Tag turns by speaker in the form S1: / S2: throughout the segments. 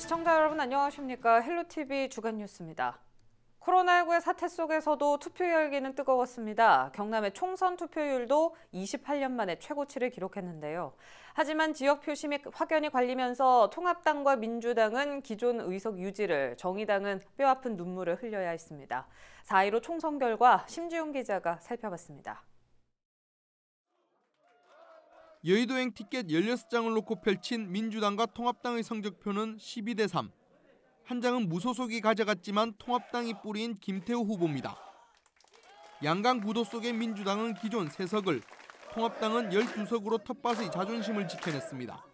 S1: 시청자 여러분 안녕하십니까? 헬로티비 주간 뉴스입니다. 코로나19의 사태 속에서도 투표 열기는 뜨거웠습니다. 경남의 총선 투표율도 28년 만에 최고치를 기록했는데요. 하지만 지역 표심이 확연히 갈리면서 통합당과 민주당은 기존 의석 유지를, 정의당은 뼈아픈 눈물을 흘려야 했습니다. 4.15 총선 결과 심지훈 기자가 살펴봤습니다.
S2: 여의도행 티켓 16장을 놓고 펼친 민주당과 통합당의 성적표는 12대 3. 한 장은 무소속이 가져갔지만 통합당이 뿌린 김태우 후보입니다. 양강 구도 속의 민주당은 기존 3석을, 통합당은 12석으로 텃밭의 자존심을 지켜냈습니다.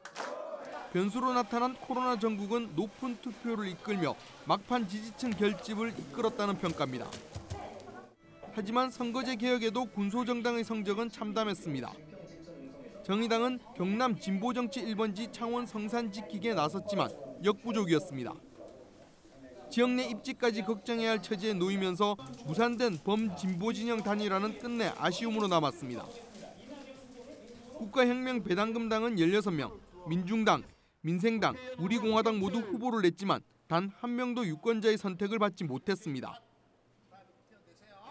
S2: 변수로 나타난 코로나 전국은 높은 투표를 이끌며 막판 지지층 결집을 이끌었다는 평가입니다. 하지만 선거제 개혁에도 군소정당의 성적은 참담했습니다. 정의당은 경남 진보정치 1번지 창원 성산 지키기에 나섰지만 역부족이었습니다. 지역 내 입지까지 걱정해야 할 처지에 놓이면서 무산된 범진보진영 단일화는 끝내 아쉬움으로 남았습니다. 국가혁명 배당금당은 16명, 민중당, 민생당, 우리공화당 모두 후보를 냈지만 단 한 명도 유권자의 선택을 받지 못했습니다.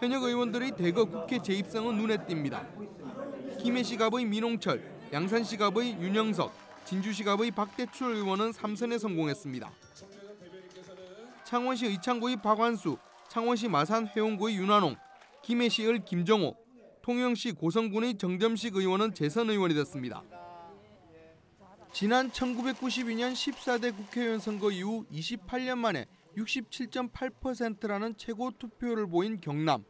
S2: 현역 의원들의 대거 국회 재입성은 눈에 띕니다. 김해시갑의 민홍철, 양산시갑의 윤영석, 진주시갑의 박대출 의원은 3선에 성공했습니다. 창원시 의창구의 박완수, 창원시 마산 회원구의 윤환홍, 김해시의 김정호, 통영시 고성군의 정점식 의원은 재선 의원이 됐습니다. 지난 1992년 14대 국회의원 선거 이후 28년 만에 67.8%라는 최고 투표율을 보인 경남.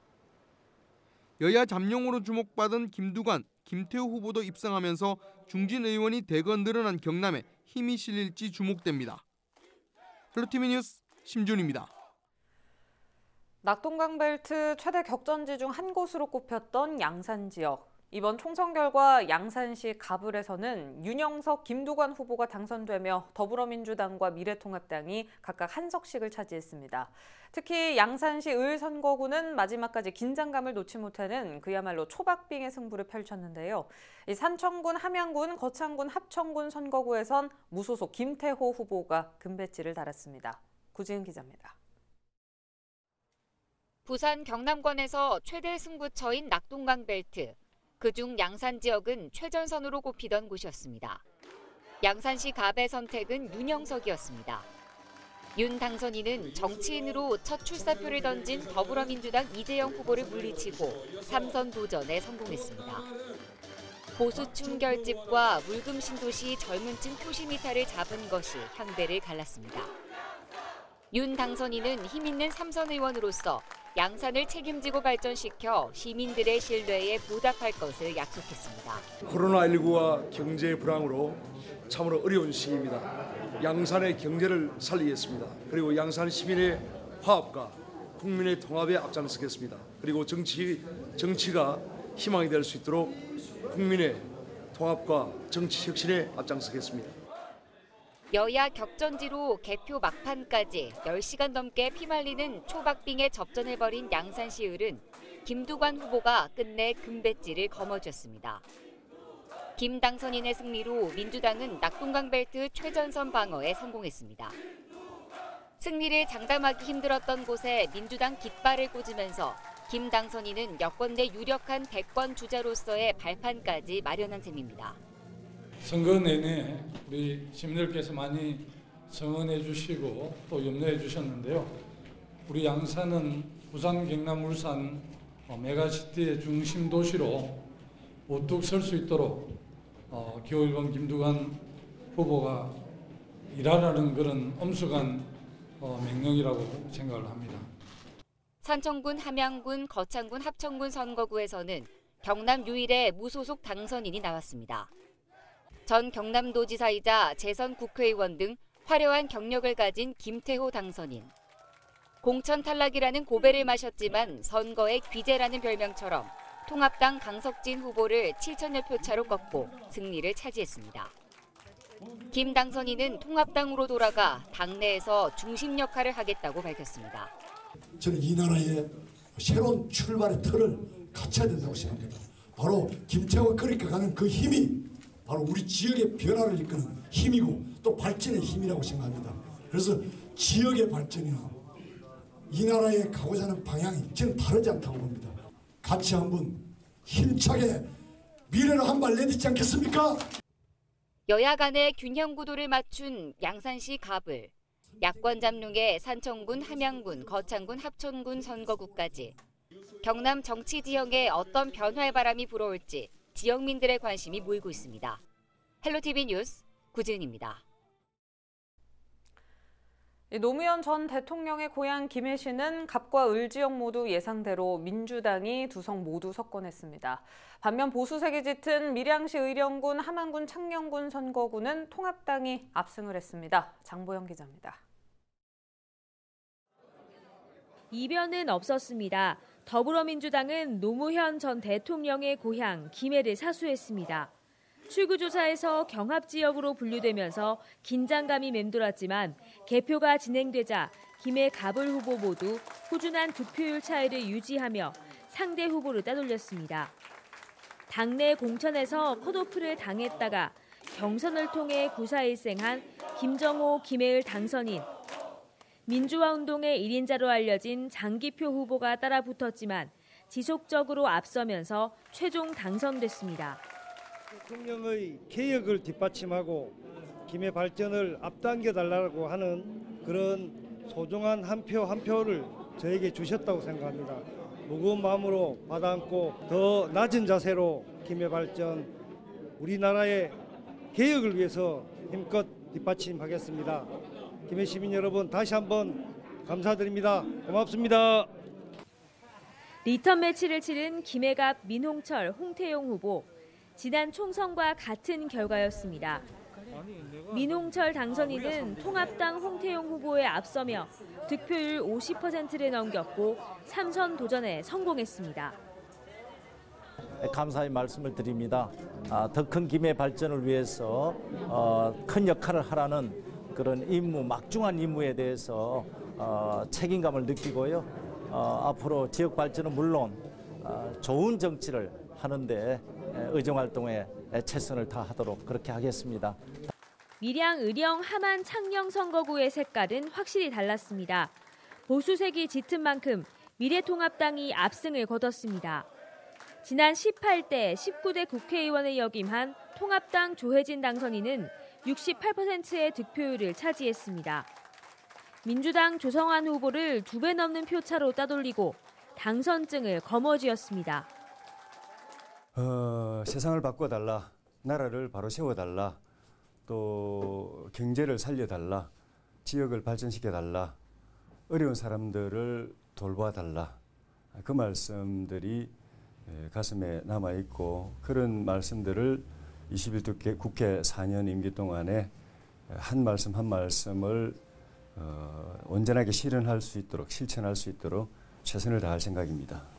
S2: 여야 잠룡으로 주목받은 김두관, 김태우 후보도 입성하면서 중진 의원이 대거 늘어난 경남에 힘이 실릴지 주목됩니다. 헬로티비 뉴스 심준입니다.
S1: 낙동강벨트 최대 격전지 중 한 곳으로 꼽혔던 양산 지역. 이번 총선 결과 양산시 가불에서는 윤영석, 김두관 후보가 당선되며 더불어민주당과 미래통합당이 각각 한 석씩을 차지했습니다. 특히 양산시 을선거구는 마지막까지 긴장감을 놓지 못하는 그야말로 초박빙의 승부를 펼쳤는데요. 이 산청군, 함양군, 거창군, 합천군 선거구에선 무소속 김태호 후보가 금배지를 달았습니다. 구지은 기자입니다.
S3: 부산 경남권에서 최대 승부처인 낙동강벨트. 그중 양산 지역은 최전선으로 꼽히던 곳이었습니다. 양산시 갑의 선택은 윤영석이었습니다. 윤 당선인은 정치인으로 첫 출사표를 던진 더불어민주당 이재영 후보를 물리치고 3선 도전에 성공했습니다. 보수층 결집과 물금 신도시 젊은 층 표심 이탈을 잡은 것이 향배를 갈랐습니다. 윤 당선인은 힘있는 3선 의원으로서 양산을 책임지고 발전시켜 시민들의 신뢰에 보답할 것을 약속했습니다.
S4: 코로나19와 경제 불황으로 참으로 어려운 시기입니다. 양산의 경제를 살리겠습니다. 그리고 양산 시민의 화합과 국민의 통합에 앞장서겠습니다. 그리고 정치가 희망이 될 수 있도록 국민의 통합과 정치 혁신에 앞장서겠습니다.
S3: 여야 격전지로 개표 막판까지 10시간 넘게 피말리는 초박빙에 접전을 벌인 양산시 을은 김두관 후보가 끝내 금배지를 거머쥐었습니다. 김 당선인의 승리로 민주당은 낙동강벨트 최전선 방어에 성공했습니다. 승리를 장담하기 힘들었던 곳에 민주당 깃발을 꽂으면서 김 당선인은 여권 내 유력한 대권 주자로서의 발판까지 마련한 셈입니다.
S5: 선거 내내 우리 시민들께서 많이 성원해 주시고 또 염려해 주셨는데요. 우리 양산은 부산, 경남, 울산 메가시티의 중심 도시로 우뚝 설 수 있도록 기호 1번 김두관 후보가 일하라는 그런 엄숙한 명령이라고 생각을 합니다.
S3: 산청군, 함양군, 거창군, 합천군 선거구에서는 경남 유일의 무소속 당선인이 나왔습니다. 전 경남도지사이자 재선 국회의원 등 화려한 경력을 가진 김태호 당선인. 공천 탈락이라는 고배를 마셨지만 선거의 귀재라는 별명처럼 통합당 강석진 후보를 7천여 표 차로 꺾고 승리를 차지했습니다. 김 당선인은 통합당으로 돌아가 당내에서 중심 역할을 하겠다고 밝혔습니다.
S6: 저는 이 나라의 새로운 출발의 틀을 갖춰야 된다고 생각합니다. 바로 김태호가 그러니까가는 그 힘이 바로 우리 지역의 변화를 이끄는 힘이고 또 발전의 힘이라고 생각합니다. 그래서 지역의 발전이나 이 나라에 가고자 하는 방향이 저는 다르지 않다고 봅니다. 같이 한번 힘차게 미래로 한 발 내딛지 않겠습니까?
S3: 여야 간의 균형 구도를 맞춘 양산시 갑을, 야권 잠룡의 산청군, 함양군, 거창군, 합천군 선거구까지 경남 정치 지형에 어떤 변화의 바람이 불어올지 지역민들의 관심이 모이고 있습니다. 헬로티비 뉴스 구지은입니다.
S1: 노무현 전 대통령의 고향 김해시는 갑과 을 지역 모두 예상대로 민주당이 두 성 모두 석권했습니다. 반면 보수색이 짙은 밀양시 의령군, 함안군, 창녕군 선거구는 통합당이 압승을 했습니다. 장보영 기자입니다.
S7: 이변은 없었습니다. 더불어민주당은 노무현 전 대통령의 고향 김해를 사수했습니다. 출구조사에서 경합지역으로 분류되면서 긴장감이 맴돌았지만 개표가 진행되자 김해 갑을 후보 모두 꾸준한 득표율 차이를 유지하며 상대 후보를 따돌렸습니다. 당내 공천에서 컷오프를 당했다가 경선을 통해 구사일생한 김정호 김해을 당선인, 민주화운동의 1인자로 알려진 장기표 후보가 따라붙었지만 지속적으로 앞서면서 최종 당선됐습니다.
S8: 대통령의 개혁을 뒷받침하고 김해 발전을 앞당겨달라고 하는 그런 소중한 한 표 한 표를 저에게 주셨다고 생각합니다. 무거운 마음으로 받아안고 더 낮은 자세로 김해 발전, 우리나라의 개혁을 위해서 힘껏 뒷받침하겠습니다. 김해 시민 여러분 다시 한번 감사드립니다. 고맙습니다.
S7: 리턴 매치를 치른 김해갑 민홍철, 홍태용 후보. 지난 총선과 같은 결과였습니다. 민홍철 당선인은 통합당 홍태용 후보에 앞서며 득표율 50%를 넘겼고 3선 도전에 성공했습니다.
S9: 감사의 말씀을 드립니다. 더 큰 김해 발전을 위해서 큰 역할을 하라는 그런 임무, 막중한 임무에 대해서 책임감을 느끼고요. 앞으로 지역 발전은 물론 좋은 정치를 하는데 의정활동에 최선을 다하도록 그렇게 하겠습니다.
S7: 밀양, 의령, 함안, 창녕 선거구의 색깔은 확실히 달랐습니다. 보수색이 짙은 만큼 미래통합당이 압승을 거뒀습니다. 지난 18대, 19대 국회의원을 역임한 통합당 조혜진 당선인은 68%의 득표율을 차지했습니다. 민주당 조성환 후보를 2배 넘는 표차로 따돌리고 당선증을 거머쥐었습니다.
S10: 세상을 바꿔달라, 나라를 바로 세워달라, 또 경제를 살려달라, 지역을 발전시켜달라, 어려운 사람들을 돌봐달라. 그 말씀들이 가슴에 남아있고 그런 말씀들을 21대 국회 4년 임기 동안에 한 말씀 한 말씀을 온전하게 실현할 수 있도록 최선을 다할 생각입니다.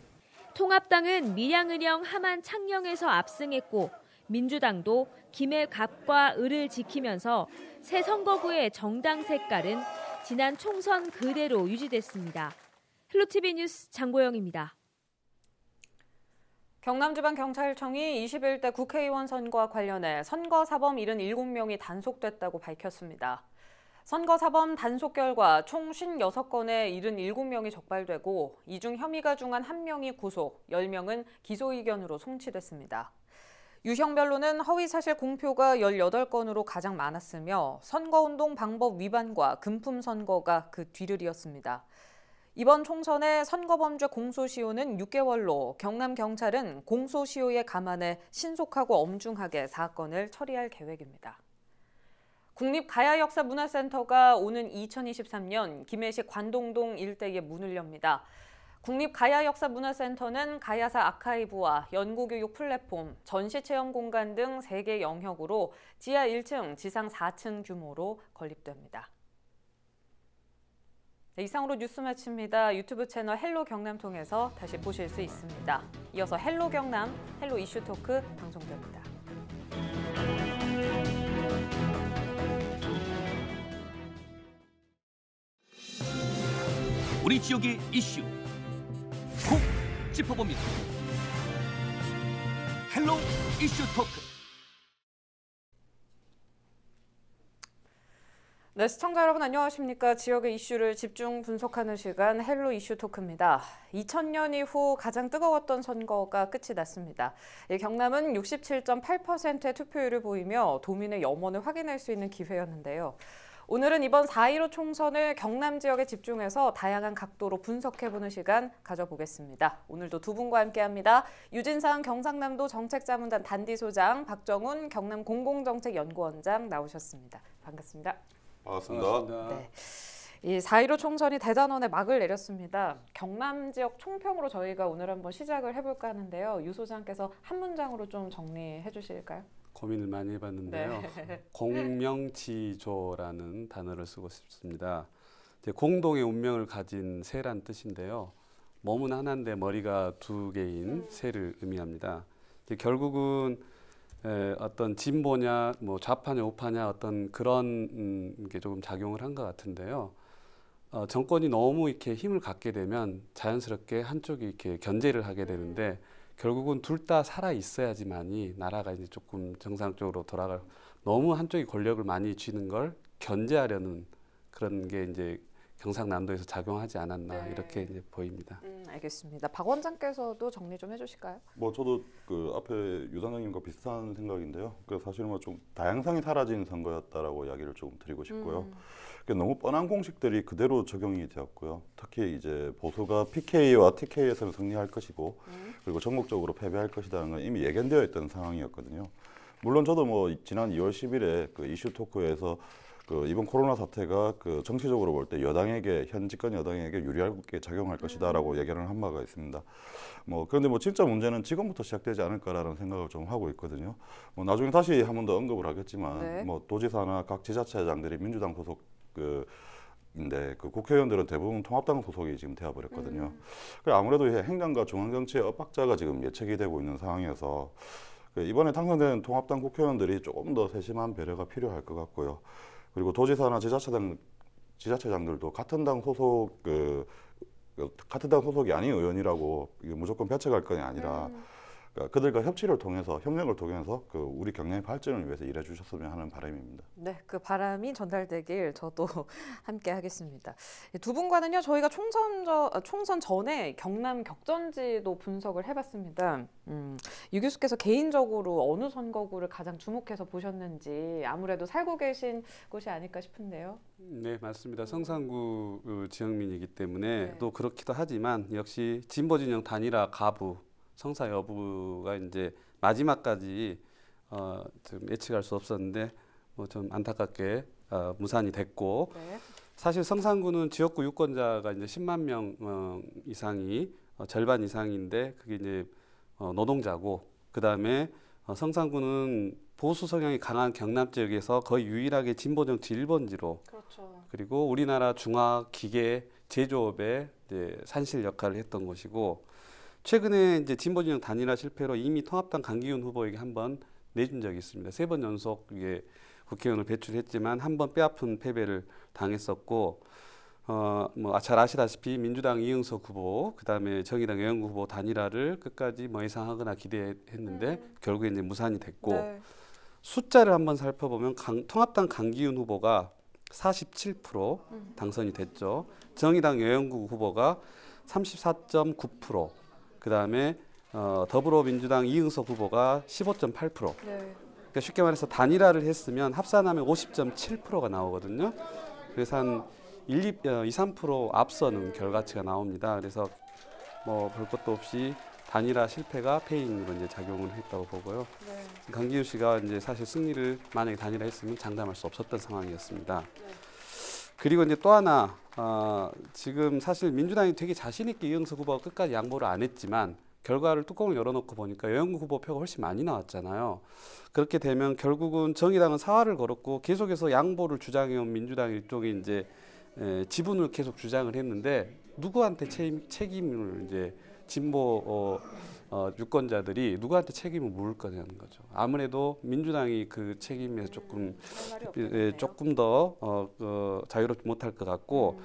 S7: 통합당은 밀양, 의령, 함안, 창녕에서 압승했고 민주당도 김해 갑과 을을 지키면서 새 선거구의 정당 색깔은 지난 총선 그대로 유지됐습니다. 헬로티비 뉴스 장보영입니다.
S1: 경남지방경찰청이 21대 국회의원 선거와 관련해 선거사범 77명이 단속됐다고 밝혔습니다. 선거사범 단속 결과 총 56건의 77명이 적발되고 이 중 혐의가 중한 1명이 구속, 10명은 기소 의견으로 송치됐습니다. 유형별로는 허위사실 공표가 18건으로 가장 많았으며 선거운동 방법 위반과 금품 선거가 그 뒤를 이었습니다. 이번 총선의 선거범죄 공소시효는 6개월로 경남경찰은 공소시효에 감안해 신속하고 엄중하게 사건을 처리할 계획입니다. 국립가야역사문화센터가 오는 2023년 김해시 관동동 일대에 문을 엽니다. 국립가야역사문화센터는 가야사 아카이브와 연구교육 플랫폼, 전시체험 공간 등 3개 영역으로 지하 1층, 지상 4층 규모로 건립됩니다. 네, 이상으로 뉴스 마칩니다. 유튜브 채널 헬로 경남 통해서 다시 보실 수 있습니다. 이어서 헬로 경남, 헬로 이슈 토크 방송됩니다.
S11: 우리 지역의 이슈 콕 짚어봅니다. 헬로 이슈 토크.
S1: 네, 시청자 여러분 안녕하십니까? 지역의 이슈를 집중 분석하는 시간 헬로 이슈 토크입니다. 2000년 이후 가장 뜨거웠던 선거가 끝이 났습니다. 경남은 67.8%의 투표율을 보이며 도민의 염원을 확인할 수 있는 기회였는데요. 오늘은 이번 4.15 총선을 경남 지역에 집중해서 다양한 각도로 분석해보는 시간 가져보겠습니다. 오늘도 두 분과 함께합니다. 유진상 경상남도 정책자문단 단디소장, 박정훈 경남 공공정책연구원장 나오셨습니다. 반갑습니다.
S12: 반갑습니다.
S1: 네. 이 4.15 총선이 대단원에 막을 내렸습니다. 경남 지역 총평으로 저희가 오늘 한번 시작을 해볼까 하는데요. 유 소장께서 한 문장으로 좀 정리해 주실까요?
S12: 고민을 많이 해봤는데요.
S1: 네.
S12: 공명지조라는 단어를 쓰고 싶습니다. 이제 공동의 운명을 가진 새란 뜻인데요. 몸은 하나인데 머리가 두 개인 새를 의미합니다. 이제 결국은 어떤 진보냐, 뭐 좌파냐, 우파냐 어떤 그런 게 조금 작용을 한 것 같은데요. 정권이 너무 이렇게 힘을 갖게 되면 자연스럽게 한쪽이 이렇게 견제를 하게 되는데 결국은 둘 다 살아 있어야지만이 나라가 이제 조금 정상적으로 돌아갈. 너무 한쪽이 권력을 많이 쥐는 걸 견제하려는 그런 게 이제 경상남도에서 작용하지 않았나 이렇게 이제 보입니다.
S1: 알겠습니다. 박 원장께서도 정리 좀 해주실까요?
S13: 뭐 저도 그 앞에 유 단장님과 비슷한 생각인데요. 그 사실 뭐 좀 다양성이 사라진 선거였다라고 이야기를 좀 드리고 싶고요. 너무 뻔한 공식들이 그대로 적용이 되었고요. 특히 이제 보수가 PK와 TK에서는 승리할 것이고 그리고 전국적으로 패배할 것이라는 건 이미 예견되어 있던 상황이었거든요. 물론 저도 뭐 지난 2월 10일에 그 이슈 토크에서 그 이번 코로나 사태가 그 정치적으로 볼 때 여당에게 현 집권 여당에게 유리하게 작용할 것이다라고 예견을 한 바가 있습니다. 뭐 그런데 뭐 진짜 문제는 지금부터 시작되지 않을까라는 생각을 좀 하고 있거든요. 뭐 나중에 다시 한 번 더 언급을 하겠지만 뭐 도지사나 각 지자체장들이 민주당 소속 인데 그 국회의원들은 대부분 통합당 소속이 지금 되어버렸거든요. 아무래도 행정과 중앙정치의 엇박자가 지금 예측이 되고 있는 상황이어서 이번에 당선된 통합당 국회의원들이 조금 더 세심한 배려가 필요할 것 같고요. 그리고 도지사나 지자체장들도 같은 당 소속 같은 당 소속이 아닌 의원이라고 무조건 배척할 건 아니라 그들과 협치를 통해서 협력을 통해서 그 우리 경남의 발전을 위해서 일해 주셨으면 하는 바람입니다.
S1: 네, 그 바람이 전달되길 저도 함께 하겠습니다. 두 분과는요 저희가 총선 전에 경남 격전지도 분석을 해봤습니다. 유 교수께서 개인적으로 어느 선거구를 가장 주목해서 보셨는지 아무래도 살고 계신 곳이 아닐까 싶은데요.
S12: 네, 맞습니다. 성산구 지역민이기 때문에 또 그렇기도 하지만 역시 진보 진영 단일화 가부 성사 여부가 이제 마지막까지 좀 예측할 수 없었는데 뭐 좀 안타깝게 무산이 됐고 사실 성산구는 지역구 유권자가 이제 10만 명 이상이 절반 이상인데 그게 이제 노동자고 그 다음에 성산구는 보수 성향이 강한 경남 지역에서 거의 유일하게 진보 정치 1번지로 그리고 우리나라 중화 기계 제조업의 이제 산실 역할을 했던 곳이고. 최근에 이제 진보 진영 단일화 실패로 이미 통합당 강기훈 후보에게 한번 내준 적이 있습니다. 3번 연속 이게 국회의원을 배출했지만 한 번 뼈아픈 패배를 당했었고, 뭐 잘 아시다시피 민주당 이응석 후보, 그다음에 정의당 여영구 후보 단일화를 끝까지 뭐 예상하거나 기대했는데 결국에 이제 무산이 됐고 숫자를 한번 살펴보면 통합당 강기훈 후보가 47% 당선이 됐죠. 정의당 여영구 후보가 34.9%. 그다음에 더불어민주당 이응석 후보가 15.8%. 그러니까 쉽게 말해서 단일화를 했으면 합산하면 50.7%가 나오거든요. 그래서 한 2~3% 앞서는 결과치가 나옵니다. 그래서 뭐 볼 것도 없이 단일화 실패가 패인으로 이제 작용을 했다고 보고요. 강기훈 씨가 이제 사실 승리를 만약에 단일화했으면 장담할 수 없었던 상황이었습니다. 그리고 이제 또 하나 지금 사실 민주당이 되게 자신 있게 이응석 후보가 끝까지 양보를 안 했지만 결과를 뚜껑을 열어놓고 보니까 여영구 후보 표가 훨씬 많이 나왔잖아요. 그렇게 되면 결국은 정의당은 사활을 걸었고 계속해서 양보를 주장해온 민주당 일종의 이제 지분을 계속 주장을 했는데 누구한테 책임을 이제 진보 유권자들이 누구한테 책임을 물을 거냐는 거죠. 아무래도 민주당이 그 책임에서 조금 더 자유롭지 못할 것 같고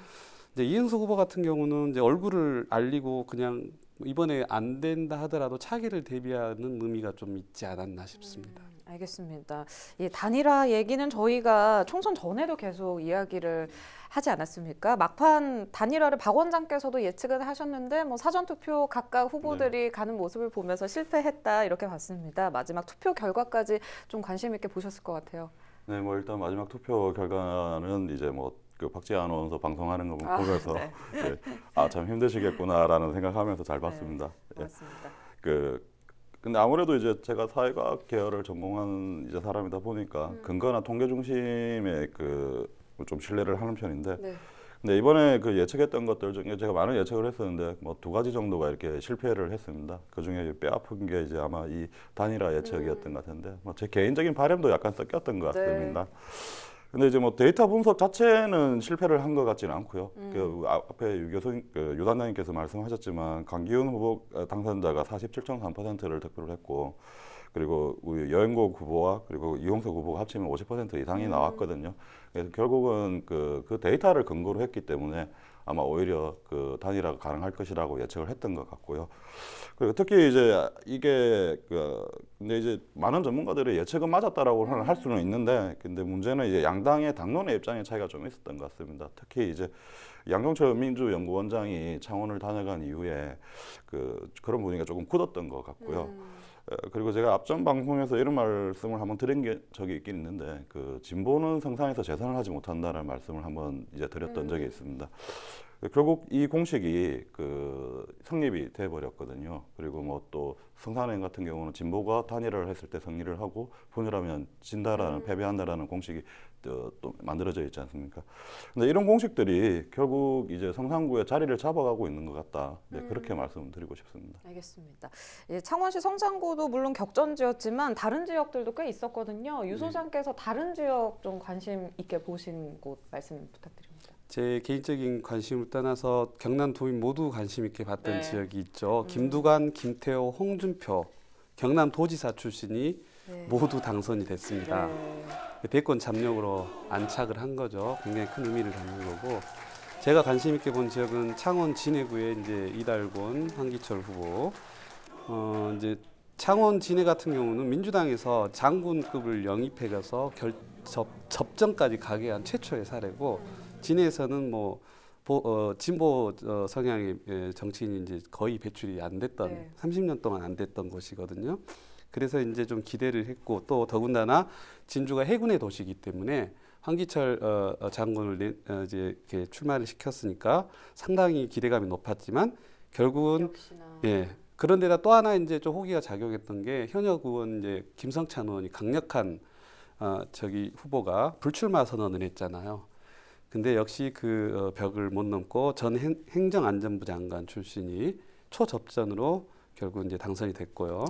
S12: 이제 이응석 후보 같은 경우는 이제 얼굴을 알리고 그냥 이번에 안 된다 하더라도 차기를 대비하는 의미가 좀 있지 않았나 싶습니다.
S1: 알겠습니다. 이 단일화 얘기는 저희가 총선 전에도 계속 이야기를 하지 않았습니까? 막판 단일화를 박 원장께서도 예측은 하셨는데 뭐 사전투표 각각 후보들이 가는 모습을 보면서 실패했다 이렇게 봤습니다. 마지막 투표 결과까지 좀 관심 있게 보셨을 것 같아요.
S13: 네, 뭐 일단 마지막 투표 결과는 이제 뭐 그 박지아 아나운서 방송하는 거 보면서
S1: 네.
S13: 네. 아, 참 힘드시겠구나라는 생각하면서 잘 봤습니다.
S1: 네, 맞습니다.
S13: 근데 아무래도 이제 제가 사회과학 계열을 전공한 이제 사람이다 보니까 근거나 통계 중심의 좀 신뢰를 하는 편인데,
S1: 네.
S13: 근데 이번에 그 예측했던 것들 중에 제가 많은 예측을 했었는데 뭐 2가지 정도가 이렇게 실패를 했습니다. 그 중에 뼈 아픈 게 이제 아마 이 단일화 예측이었던 것 같은데, 뭐 제 개인적인 바람도 약간 섞였던 것 같습니다. 근데 이제 뭐 데이터 분석 자체는 실패를 한 것 같지는 않고요. 그 앞에 유 단장님께서 말씀하셨지만 강기훈 후보 당선자가 47.3%를 득표를 했고, 그리고 우리 여행곡 후보와 그리고 이용석 후보가 합치면 50% 이상이 나왔거든요. 그래서 결국은 그 데이터를 근거로 했기 때문에 아마 오히려 그 단일화가 가능할 것이라고 예측을 했던 것 같고요. 그리고 특히 이제 이게 근데 이제 많은 전문가들이 예측은 맞았다라고 할 수는 있는데, 근데 문제는 이제 양당의 당론의 입장의 차이가 좀 있었던 것 같습니다. 특히 이제 양정철 민주연구원장이 창원을 다녀간 이후에 그런 분위기가 조금 굳었던 것 같고요. 그리고 제가 앞전 방송에서 이런 말씀을 한번 드린 적이 있긴 있는데, 진보는 성산에서 재선을 하지 못한다는 말씀을 한번 이제 드렸던 적이 있습니다. 결국 이 공식이 성립이 돼 버렸거든요. 그리고 뭐 또 성산행 같은 경우는 진보가 단일화를 했을 때 승리를 하고 분열하면 진다라는 패배한다라는 공식이 또 만들어져 있지 않습니까? 근데 이런 공식들이 결국 이제 성산구에 자리를 잡아가고 있는 것 같다. 네, 그렇게 말씀드리고 싶습니다.
S1: 알겠습니다. 예, 창원시 성산구도 물론 격전지였지만 다른 지역들도 꽤 있었거든요. 유 소장께서 다른 지역 좀 관심 있게 보신 곳 말씀 부탁드립니다.
S12: 제 개인적인 관심을 떠나서 경남 도민 모두 관심 있게 봤던 지역이 있죠. 김두관, 김태호, 홍준표 경남도지사 출신이 모두 당선이 됐습니다. 대권 잠룡으로 안착을 한 거죠. 굉장히 큰 의미를 갖는 거고, 제가 관심 있게 본 지역은 창원 진해구의 이제 이달곤, 황기철 후보. 이제 창원 진해 같은 경우는 민주당에서 장군급을 영입해 가서 접전까지 가게 한 최초의 사례고, 진해에서는 뭐 진보 성향의 정치인이 이제 거의 배출이 안 됐던 30년 동안 안 됐던 곳이거든요. 그래서 이제 좀 기대를 했고, 또 더군다나 진주가 해군의 도시이기 때문에 황기철 장군을 이제 이렇게 출마를 시켰으니까 상당히 기대감이 높았지만 결국은 그런데다 또 하나 이제 좀 호기가 작용했던 게 현역 의원 이제 김성찬 의원이 강력한 후보가 불출마 선언을 했잖아요. 근데 역시 벽을 못 넘고 전 행정안전부 장관 출신이 초접전으로 결국 이제 당선이 됐고요.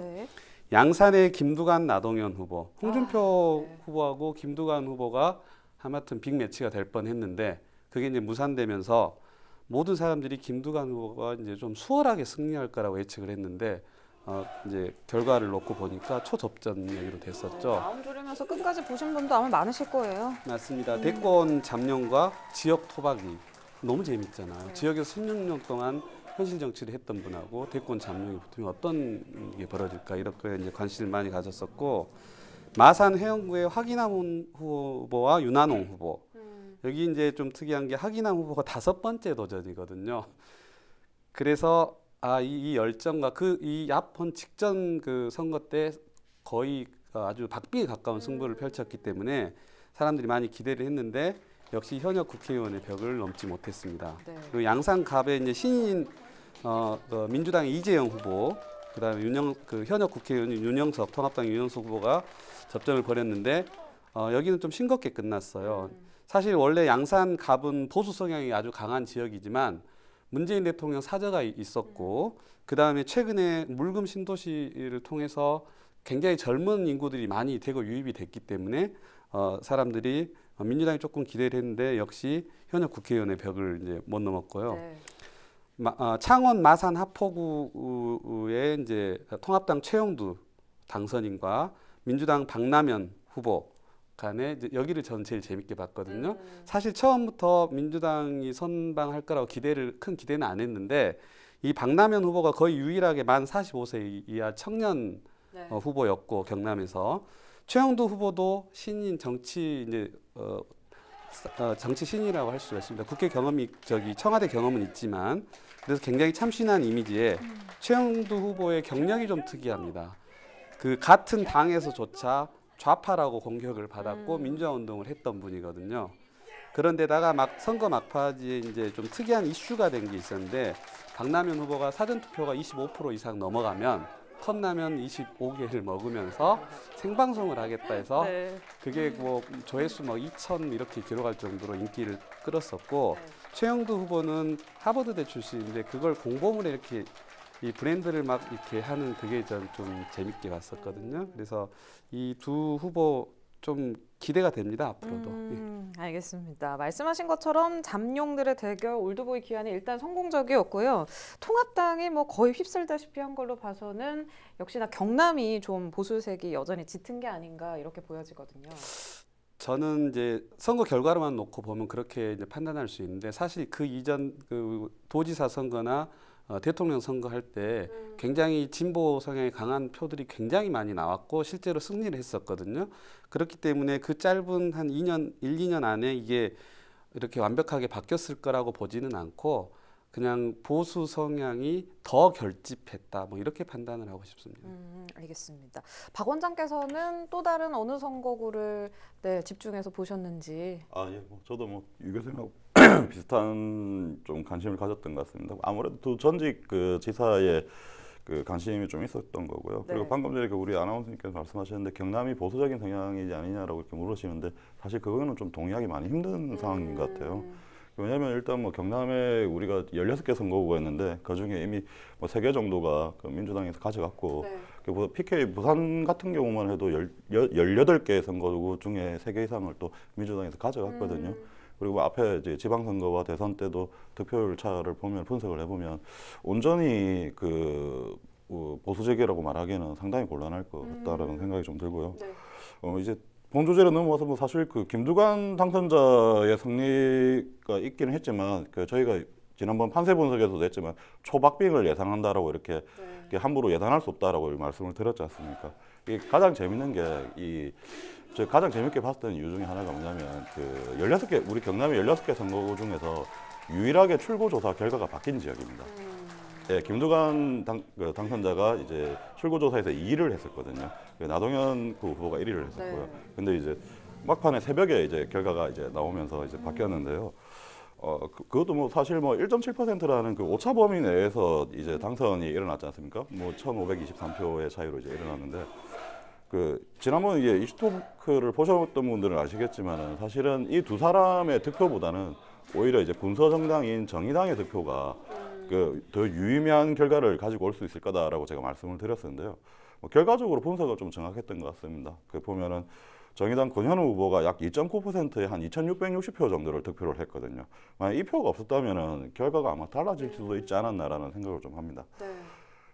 S12: 양산의 김두관 나동현 후보, 홍준표 후보하고 김두관 후보가 하마튼 빅매치가 될 뻔했는데 그게 이제 무산되면서 모든 사람들이 김두관 후보가 이제 좀 수월하게 승리할 거라고 예측을 했는데 이제 결과를 놓고 보니까 초접전으로 됐었죠.
S1: 마음 졸이면서 끝까지 보신 분도 아마 많으실 거예요.
S12: 맞습니다. 대권 잠룡과 지역 토박이 너무 재밌잖아요. 지역에서 16년 동안 현실 정치를 했던 분하고 대권 잠룡이 붙으면 어떤 게 벌어질까 이렇게 이제 관심을 많이 가졌었고, 마산 해영구의 화기남 후보와 윤한홍 후보. 여기 이제 좀 특이한 게 화기남 후보가 5번째 도전이거든요. 그래서 이 열정과 이 앞선 직전 선거 때 거의 아주 박빙에 가까운 승부를 펼쳤기 때문에 사람들이 많이 기대를 했는데 역시 현역 국회의원의 벽을 넘지 못했습니다. 그리고 양산갑에 이제 신인 민주당의 이재영 후보, 그다음에 현역 국회의원 윤영석 통합당 윤영석 후보가 접전을 벌였는데 여기는 좀 싱겁게 끝났어요. 사실 원래 양산갑은 보수 성향이 아주 강한 지역이지만 문재인 대통령 사저가 있었고, 그다음에 최근에 물금 신도시를 통해서 굉장히 젊은 인구들이 많이 대거 유입이 됐기 때문에 사람들이 민주당이 조금 기대를 했는데 역시 현역 국회의원의 벽을 이제 못 넘었고요. 창원 마산 하포구의 이제 통합당 최영두 당선인과 민주당 박남현 후보 간에 이제 여기를 저는 제일 재밌게 봤거든요. 사실 처음부터 민주당이 선방할 거라고 큰 기대는 안 했는데 이 박남현 후보가 거의 유일하게 만 45세 이하 청년 후보였고, 경남에서 최영두 후보도 신인 정치 이제 정치 신이라고 할 수가 있습니다. 국회 경험이 청와대 경험은 있지만 그래서 굉장히 참신한 이미지에 최영두 후보의 경력이 좀 특이합니다. 그 같은 당에서조차 좌파라고 공격을 받았고 민주화 운동을 했던 분이거든요. 그런데다가 막 선거 막바지에 이제 좀 특이한 이슈가 된 게 있었는데 박남현 후보가 사전 투표가 25% 이상 넘어가면 컵라면 25개를 먹으면서 생방송을 하겠다 해서
S1: 네.
S12: 그게 뭐 조회수 뭐 2,000 이렇게 기록할 정도로 인기를 끌었었고 최영두 후보는 하버드대 출신인데 그걸 공범으로 이렇게 이 브랜드를 막 이렇게 하는 그게 좀 재밌게 봤었거든요. 그래서 이 두 후보 좀 기대가 됩니다, 앞으로도.
S1: 알겠습니다. 말씀하신 것처럼 잠룡들의 대결 올드보이 기한이 일단 성공적이었고요. 통합당이 뭐 거의 휩쓸다시피 한 걸로 봐서는 역시나 경남이 좀 보수색이 여전히 짙은 게 아닌가 이렇게 보여지거든요.
S12: 저는 이제 선거 결과로만 놓고 보면 그렇게 이제 판단할 수 있는데 사실 그 이전 그 도지사 선거나 대통령 선거할 때 굉장히 진보 성향이 강한 표들이 굉장히 많이 나왔고 실제로 승리를 했었거든요. 그렇기 때문에 그 짧은 한 1, 2년 안에 이게 이렇게 완벽하게 바뀌었을 거라고 보지는 않고 그냥 보수 성향이 더 결집했다. 뭐 이렇게 판단을 하고 싶습니다.
S1: 알겠습니다. 박 원장께서는 또 다른 어느 선거구를 집중해서 보셨는지.
S13: 예, 저도 뭐 유 교수님하고 비슷한 좀 관심을 가졌던 것 같습니다. 아무래도 두 전직 그 지사의 그 관심이 좀 있었던 거고요. 그리고 방금 전에 우리 아나운서님께서 말씀하셨는데 경남이 보수적인 성향이지 아니냐라고 이렇게 물으시는데 사실 그거는 좀 동의하기 많이 힘든 상황인 것 같아요. 왜냐하면 일단 뭐 경남에 우리가 16개 선거구가 있는데 그 중에 이미 뭐 3개 정도가 그 민주당에서 가져갔고 PK 부산 같은 경우만 해도 18개 선거구 중에 3개 이상을 또 민주당에서 가져갔거든요. 그리고 앞에 이제 지방선거와 대선 때도 득표율 차를 보면 분석을 해보면 온전히 그 보수적이라고 말하기에는 상당히 곤란할 것 같다라는 생각이 좀 들고요. 이제 본주제로 넘어와서 뭐 사실 그 김두관 당선자의 승리가 있기는 했지만 그 저희가 지난번 판세 분석에서도 했지만 초박빙을 예상한다라고 이렇게 함부로 예단할 수 없다라고 말씀을 드렸지 않습니까? 이게 가장 재밌는 게 저 가장 재밌게 봤던 이유 중에 하나가 뭐냐면 그 16개 우리 경남의 16개 선거구 중에서 유일하게 출구조사 결과가 바뀐 지역입니다. 예, 김두관 당선자가 이제 출구조사에서 2위를 했었거든요. 나동현 후보가 1위를 했었고요. 근데 이제 막판에 새벽에 이제 결과가 이제 나오면서 이제 바뀌었는데요. 그것도 뭐 사실 뭐 1.7%라는 그 오차 범위 내에서 이제 당선이 일어났지 않습니까? 뭐 1,523표의 차이로 이제 일어났는데 그 지난번 이제 이슈토크를 보셨던 분들은 아시겠지만은 사실은 이 두 사람의 득표보다는 오히려 이제 군소 정당인 정의당의 득표가 그 더 유의미한 결과를 가지고 올 수 있을 거다라고 제가 말씀을 드렸었는데요. 뭐 결과적으로 분석은 좀 정확했던 것 같습니다. 그 보면은 정의당 권현우 후보가 약 2.9%에 한 2,660표 정도를 득표를 했거든요. 만약 이 표가 없었다면은 결과가 아마 달라질 수도 있지 않았나라는 생각을 좀 합니다.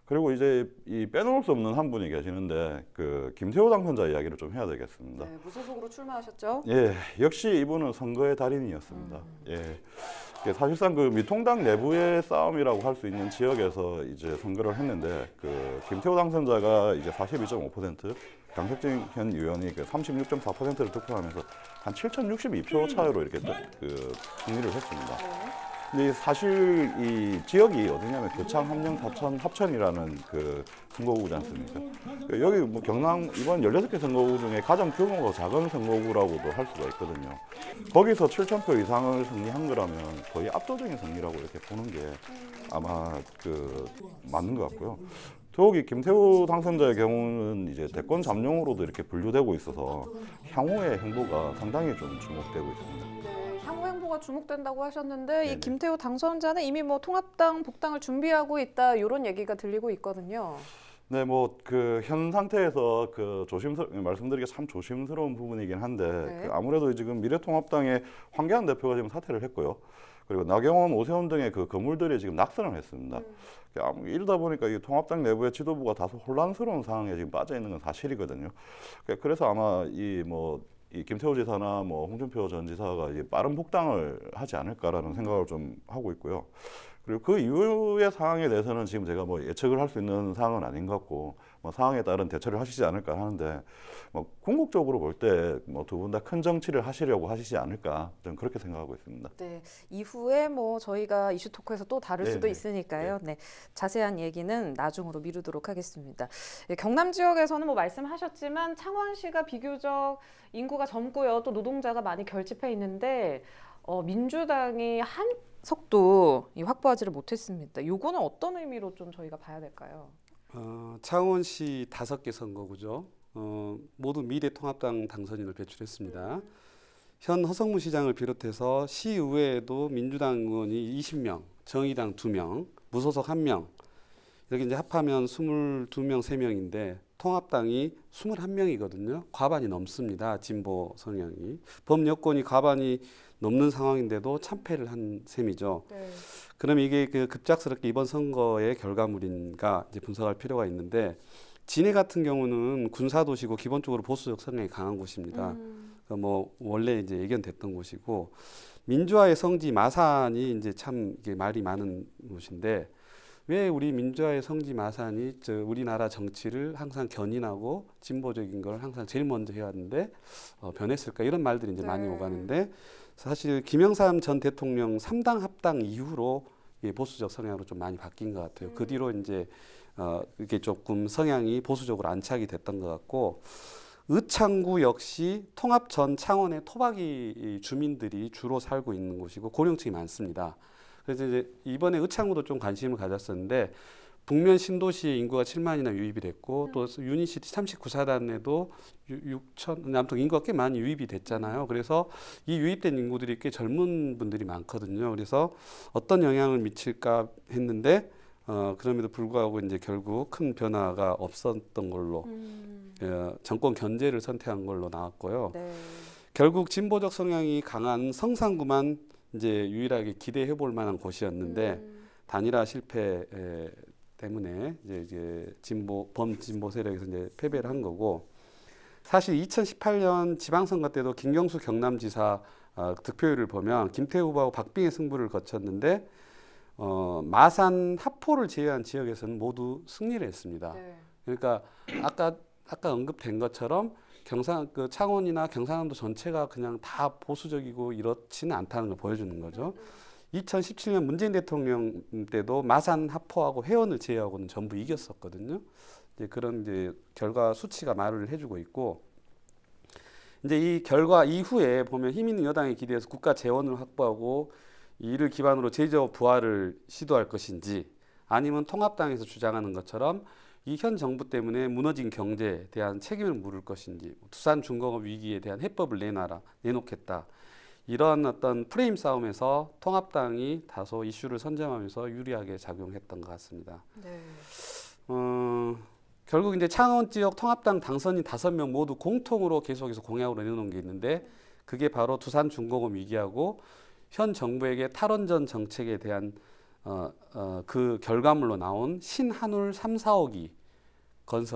S13: 그리고 이제 이 빼놓을 수 없는 한 분이 계시는데 그 김태호 당선자 이야기를 좀 해야 되겠습니다.
S1: 무소속으로 출마하셨죠?
S13: 예, 역시 이분은 선거의 달인이었습니다. 예, 사실상 그 미통당 내부의 싸움이라고 할 수 있는 지역에서 이제 선거를 했는데 그 김태호 당선자가 이제 42.5%, 강석진 현 의원이 그 36.4%를 득표하면서 한 7,062표 차이로 이렇게 그 승리를 했습니다. 근데 사실 이 지역이 어디냐면 교창, 함녕, 사천, 합천이라는 그 선거구지 않습니까? 여기 뭐 경남 이번 16개 선거구 중에 가장 규모가 작은 선거구라고도 할 수가 있거든요. 거기서 7,000표 이상을 승리한 거라면 거의 압도적인 승리라고 이렇게 보는 게 아마 그 맞는 것 같고요. 더욱이 김태우 당선자의 경우는 이제 대권 잠룡으로도 이렇게 분류되고 있어서 향후의 행보가 상당히 좀 주목되고 있습니다.
S1: 향후 행보가 주목된다고 하셨는데 이 김태우 당선자는 이미 뭐 통합당 복당을 준비하고 있다 이런 얘기가 들리고 있거든요.
S13: 네, 뭐 그 현 상태에서 그 말씀드리기 참 조심스러운 부분이긴 한데 그 아무래도 지금 미래통합당의 황교안 대표가 지금 사퇴를 했고요. 그리고 나경원, 오세훈 등의 그 거물들이 지금 낙선을 했습니다. 이러다 보니까 이 통합당 내부의 지도부가 다소 혼란스러운 상황에 지금 빠져 있는 건 사실이거든요. 그래서 아마 이 김태호 지사나 뭐 홍준표 전 지사가 빠른 복당을 하지 않을까라는 생각을 좀 하고 있고요. 그리고 그 이후의 상황에 대해서는 지금 제가 뭐 예측을 할 수 있는 상황은 아닌 것 같고 뭐 상황에 따른 대처를 하시지 않을까 하는데 뭐 궁극적으로 볼 때 뭐 두 분 다 큰 정치를 하시려고 하시지 않을까 저는 그렇게 생각하고 있습니다.
S1: 네, 이후에 뭐 저희가 이슈 토크에서 또 다룰 수도 있으니까요. 네, 자세한 얘기는 나중으로 미루도록 하겠습니다. 경남 지역에서는 뭐 말씀하셨지만 창원시가 비교적 인구가 젊고요, 또 노동자가 많이 결집해 있는데 민주당이 한석도 확보하지를 못했습니다. 요거는 어떤 의미로 좀 저희가 봐야 될까요?
S12: 창원시 5개 선거구죠. 모두 미래통합당 당선인을 배출했습니다. 현 허성무 시장을 비롯해서 시의회에도 민주당 의원이 20명, 정의당 2명, 무소속 1명, 이렇게 이제 합하면 22명, 3명인데 통합당이 21명이거든요. 과반이 넘습니다. 진보 성향이. 범여권이 과반이 넘는 상황인데도 참패를 한 셈이죠. 네. 그럼 이게 그 급작스럽게 이번 선거의 결과물인가 이제 분석할 필요가 있는데 진해 같은 경우는 군사도시고 기본적으로 보수적 성향이 강한 곳입니다. 그러니까 뭐 원래 이제 예견됐던 곳이고 민주화의 성지 마산이 이제 참 이게 말이 많은 곳인데 왜 우리 민주화의 성지 마산이 우리나라 정치를 항상 견인하고 진보적인 걸 항상 제일 먼저 해야 하는데 변했을까 이런 말들이 이제 많이 오가는데 사실 김영삼 전 대통령 3당 합당 이후로 보수적 성향으로 좀 많이 바뀐 것 같아요. 그 뒤로 이제 이게 조금 성향이 보수적으로 안착이 됐던 것 같고 의창구 역시 통합 전 창원의 토박이 주민들이 주로 살고 있는 곳이고 고령층이 많습니다. 그래서 이제 이번에 의창구도 좀 관심을 가졌었는데 북면 신도시의 인구가 7만이나 유입이 됐고 또 유니시티 39사단에도 6천 아무튼 인구가 꽤 많이 유입이 됐잖아요. 그래서 이 유입된 인구들이 꽤 젊은 분들이 많거든요. 그래서 어떤 영향을 미칠까 했는데 그럼에도 불구하고 이제 결국 큰 변화가 없었던 걸로 정권 견제를 선택한 걸로 나왔고요. 네. 결국 진보적 성향이 강한 성산구만 이제 유일하게 기대해 볼 만한 곳이었는데 단일화 실패 때문에 이제 범진보 세력에서 이제 패배를 한 거고 사실 2018년 지방선거 때도 김경수 경남지사 득표율을 보면 김태우 후보하고 박빙의 승부를 거쳤는데 마산 하포를 제외한 지역에서는 모두 승리를 했습니다. 네. 그러니까 아까 언급된 것처럼 창원이나 경상남도 전체가 그냥 다 보수적이고 이렇지는 않다는 걸 보여주는 거죠. 2017년 문재인 대통령 때도 마산 하포하고 회원을 제외하고는 전부 이겼었거든요. 이제 그런 이제 결과 수치가 말을 해주고 있고 이제 이 결과 이후에 보면 힘 있는 여당에 기대해서 국가 재원을 확보하고 이를 기반으로 재정 부활을 시도할 것인지 아니면 통합당에서 주장하는 것처럼 이 현 정부 때문에 무너진 경제에 대한 책임을 물을 것인지 두산 중공업 위기에 대한 해법을 내놓겠다. 이런 어떤 프레임 싸움에서 통합당이 다소 이슈를 선점하면서 유리하게 작용했던 것 같습니다. 네. 결국 이제 창원 지역 통합당 당선인 5명 모두 공통으로 계속해서 공약으로 내놓은 게 있는데 그게 바로 두산 중공업 위기하고 현 정부에게 탈원전 정책에 대한 그 결과물로 나온 신한울 3, 4호기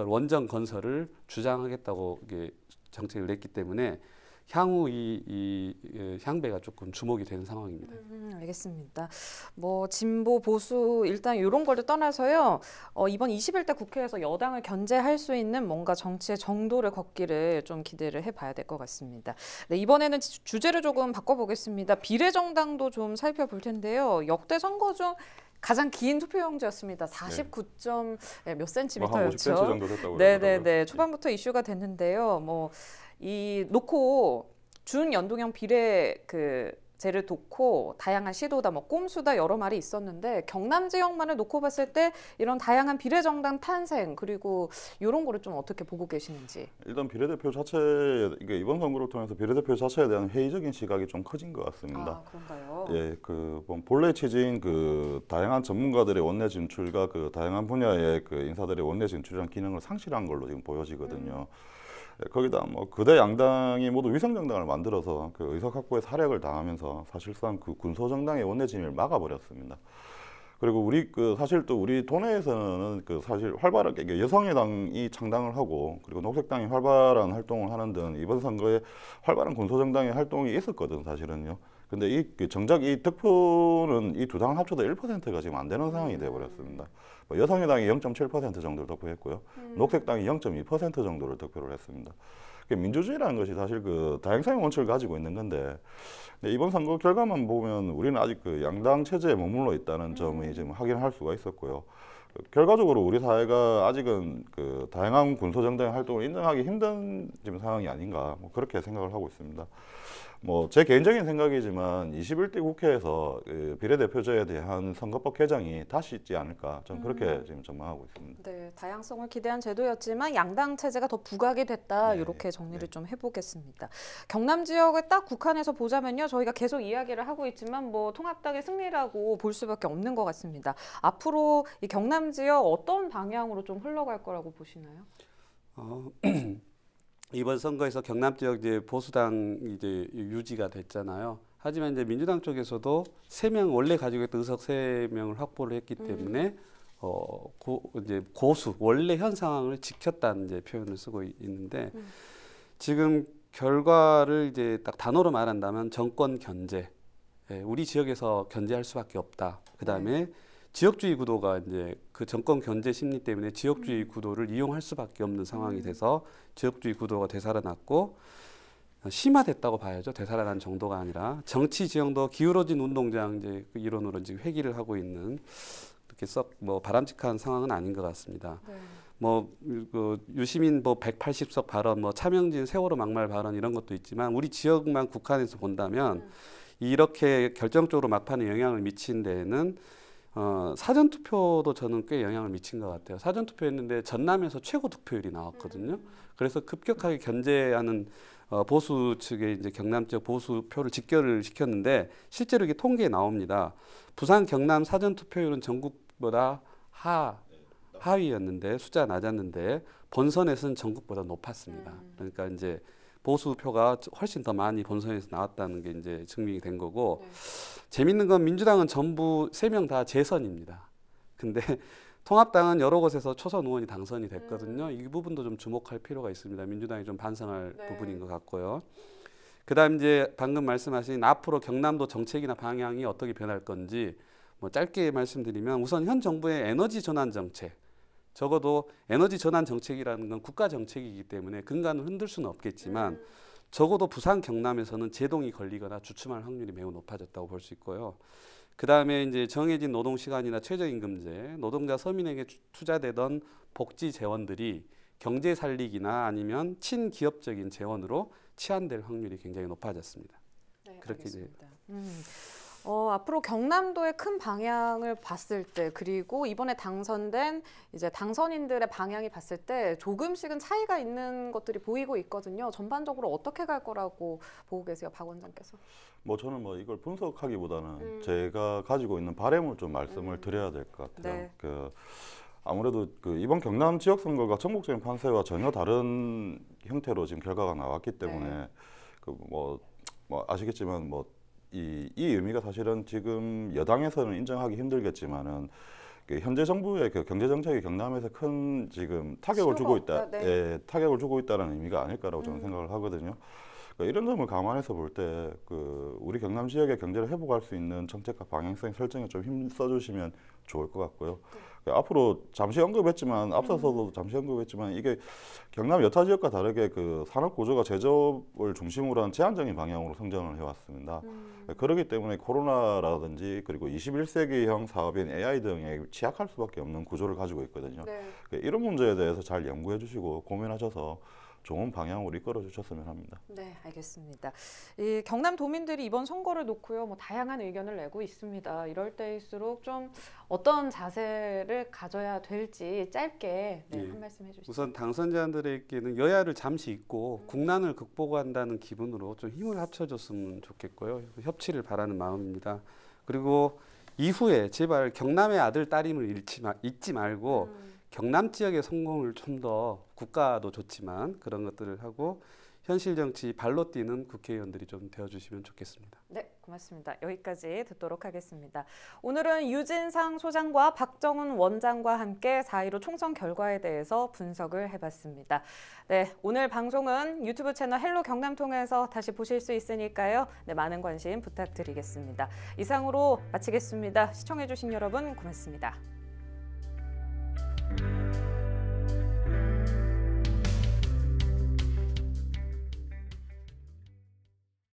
S12: 원전 건설을 주장하겠다고 이게 정책을 냈기 때문에 향후 이 향배가 조금 주목이 되는 상황입니다.
S1: 알겠습니다. 뭐 진보 보수 일단 이런 거를 떠나서요. 이번 21대 국회에서 여당을 견제할 수 있는 뭔가 정치의 정도를 걷기를 좀 기대를 해봐야 될 것 같습니다. 네, 이번에는 주제를 조금 바꿔보겠습니다. 비례정당도 좀 살펴볼 텐데요. 역대 선거 중 가장 긴 투표용지였습니다. 49점 몇 센티미터였죠.
S13: 50cm 정도 됐다고
S1: 네네네. 초반부터 이슈가 됐는데요. 놓고 준연동형 비례제를 놓고 다양한 시도다, 꼼수다 여러 말이 있었는데 경남 지역만을 놓고 봤을 때 이런 다양한 비례정당 탄생 그리고 이런 거를 좀 어떻게 보고 계시는지.
S13: 일단 비례대표 자체 이번 선거를 통해서 비례대표 자체에 대한 회의적인 시각이 좀 커진 것 같습니다.
S1: 그런가요?
S13: 예, 본래 취지인 다양한 전문가들의 원내 진출과 다양한 분야의 인사들의 원내 진출이라는 기능을 상실한 걸로 지금 보여지거든요. 거기다 거대 양당이 모두 위성정당을 만들어서 의석 확보에 사력을 다하면서 사실상 군소정당의 원내 진입을 막아버렸습니다. 그리고 사실 또 우리 도내에서는 사실 활발하게 여성의당이 창당을 하고 그리고 녹색당이 활발한 활동을 하는 등 이번 선거에 활발한 군소정당의 활동이 있었거든 사실은요. 근데 정작 이 득표는 이 두 당 합쳐도 1%가 지금 안 되는 상황이 되어버렸습니다. 여성의당이 0.7% 정도를 득표했고요. 녹색당이 0.2% 정도를 득표를 했습니다. 민주주의라는 것이 사실 그 다양성의 원칙을 가지고 있는 건데, 이번 선거 결과만 보면 우리는 아직 그 양당 체제에 머물러 있다는 점을 지금 확인할 수가 있었고요. 결과적으로 우리 사회가 아직은 그 다양한 군소정당의 활동을 인정하기 힘든 지금 상황이 아닌가, 그렇게 생각을 하고 있습니다. 제 개인적인 생각이지만 21대 국회에서 그 비례대표제에 대한 선거법 개정이 다시 있지 않을까, 저는 그렇게 지금 전망하고 있습니다.
S1: 네, 다양성을 기대한 제도였지만 양당 체제가 더 부각이 됐다,
S13: 네.
S1: 이렇게 정리를 좀 해보겠습니다. 경남 지역을 딱 국한해서 보자면요, 저희가 계속 이야기를 하고 있지만 통합당의 승리라고 볼 수밖에 없는 것 같습니다. 앞으로 이 경남 지역 어떤 방향으로 좀 흘러갈 거라고 보시나요?
S12: 이번 선거에서 경남 지역 이제 보수당 이제 유지가 됐잖아요. 하지만 이제 민주당 쪽에서도 3명 원래 가지고 있던 의석 3명을 확보를 했기 때문에 이제 고수 원래 현 상황을 지켰다는 이제 표현을 쓰고 있는데 지금 결과를 이제 딱 단어로 말한다면 정권 견제, 우리 지역에서 견제할 수밖에 없다. 그다음에 지역주의 구도가 이제 그 정권 견제 심리 때문에 지역주의 구도를 이용할 수밖에 없는 상황이 돼서 지역주의 구도가 되살아났고 심화됐다고 봐야죠. 되살아난 정도가 아니라 정치 지형도 기울어진 운동장 이제 그 이론으로 이제 회귀를 하고 있는 그렇게 썩 바람직한 상황은 아닌 것 같습니다. 그 유시민 180석 발언, 차명진 세월호 막말 발언 이런 것도 있지만 우리 지역만 국한해서 본다면 이렇게 결정적으로 막판에 영향을 미친 데에는 사전투표도 저는 꽤 영향을 미친 것 같아요. 사전투표했는데 전남에서 최고 득표율이 나왔거든요. 그래서 급격하게 견제하는 보수 측의 이제 경남 지역 보수표를 직결을 시켰는데 실제로 이게 통계에 나옵니다. 부산, 경남 사전투표율은 전국보다 하위였는데 숫자가 낮았는데 본선에서는 전국보다 높았습니다. 그러니까 이제 보수표가 훨씬 더 많이 본선에서 나왔다는 게 이제 증명이 된 거고 재밌는 건 민주당은 전부 3명 다 재선입니다. 근데 통합당은 여러 곳에서 초선 의원이 당선이 됐거든요. 이 부분도 좀 주목할 필요가 있습니다. 민주당이 좀 반성할 부분인 것 같고요. 그다음 이제 방금 말씀하신 앞으로 경남도 정책이나 방향이 어떻게 변할 건지 짧게 말씀드리면 우선 현 정부의 에너지 전환 정책, 적어도 에너지 전환 정책이라는 건 국가 정책이기 때문에 근간을 흔들 수는 없겠지만 적어도 부산, 경남에서는 제동이 걸리거나 주춤할 확률이 매우 높아졌다고 볼 수 있고요. 그 다음에 이제 정해진 노동 시간이나 최저임금제, 노동자 서민에게 투자되던 복지 재원들이 경제 살리기나 아니면 친기업적인 재원으로 치환될 확률이 굉장히 높아졌습니다.
S1: 네,
S12: 그렇게
S1: 알겠습니다. 앞으로 경남도의 큰 방향을 봤을 때, 그리고 이번에 당선된 이제 당선인들의 방향이 봤을 때 조금씩은 차이가 있는 것들이 보이고 있거든요. 전반적으로 어떻게 갈 거라고 보고 계세요, 박 원장께서?
S13: 저는 이걸 분석하기보다는 제가 가지고 있는 바람을 좀 말씀을 드려야 될 것 같아요. 아무래도 이번 경남 지역 선거가 전국적인 판세와 전혀 다른 형태로 지금 결과가 나왔기 때문에 아시겠지만 이 의미가 사실은 지금 여당에서는 인정하기 힘들겠지만은 현재 정부의 경제 정책이 경남에서 큰 지금 타격을 주고 있다, 타격을 주고 있다는 의미가 아닐까라고 저는 생각을 하거든요. 이런 점을 감안해서 볼 때 우리 경남 지역의 경제를 회복할 수 있는 정책과 방향성 설정에 좀 힘써주시면 좋을 것 같고요. 앞으로 잠시 언급했지만 앞서서도 잠시 언급했지만 이게 경남 여타 지역과 다르게 산업 구조가 제조업을 중심으로 한 제한적인 방향으로 성장을 해왔습니다. 그렇기 때문에 코로나라든지 그리고 21세기형 사업인 AI 등에 취약할 수밖에 없는 구조를 가지고 있거든요. 이런 문제에 대해서 잘 연구해 주시고 고민하셔서 좋은 방향으로 이끌어 주셨으면 합니다.
S1: 네, 알겠습니다. 이 경남 도민들이 이번 선거를 놓고요, 다양한 의견을 내고 있습니다. 이럴 때일수록 좀 어떤 자세를 가져야 될지 짧게 한 말씀 해주시죠.
S12: 우선 당선자들에게는 여야를 잠시 잊고 국난을 극복한다는 기분으로 좀 힘을 합쳐줬으면 좋겠고요. 협치를 바라는 마음입니다. 그리고 이후에 제발 경남의 아들 따님을 잊지 말고 경남 지역의 성공을 좀 더 국가도 좋지만 그런 것들을 하고 현실 정치 발로 뛰는 국회의원들이 좀 되어주시면 좋겠습니다.
S1: 네. 고맙습니다. 여기까지 듣도록 하겠습니다. 오늘은 유진상 소장과 박정훈 원장과 함께 4.15 총선 결과에 대해서 분석을 해봤습니다. 네, 오늘 방송은 유튜브 채널 헬로 경남 통해서 다시 보실 수 있으니까요. 네, 많은 관심 부탁드리겠습니다. 이상으로 마치겠습니다. 시청해주신 여러분 고맙습니다.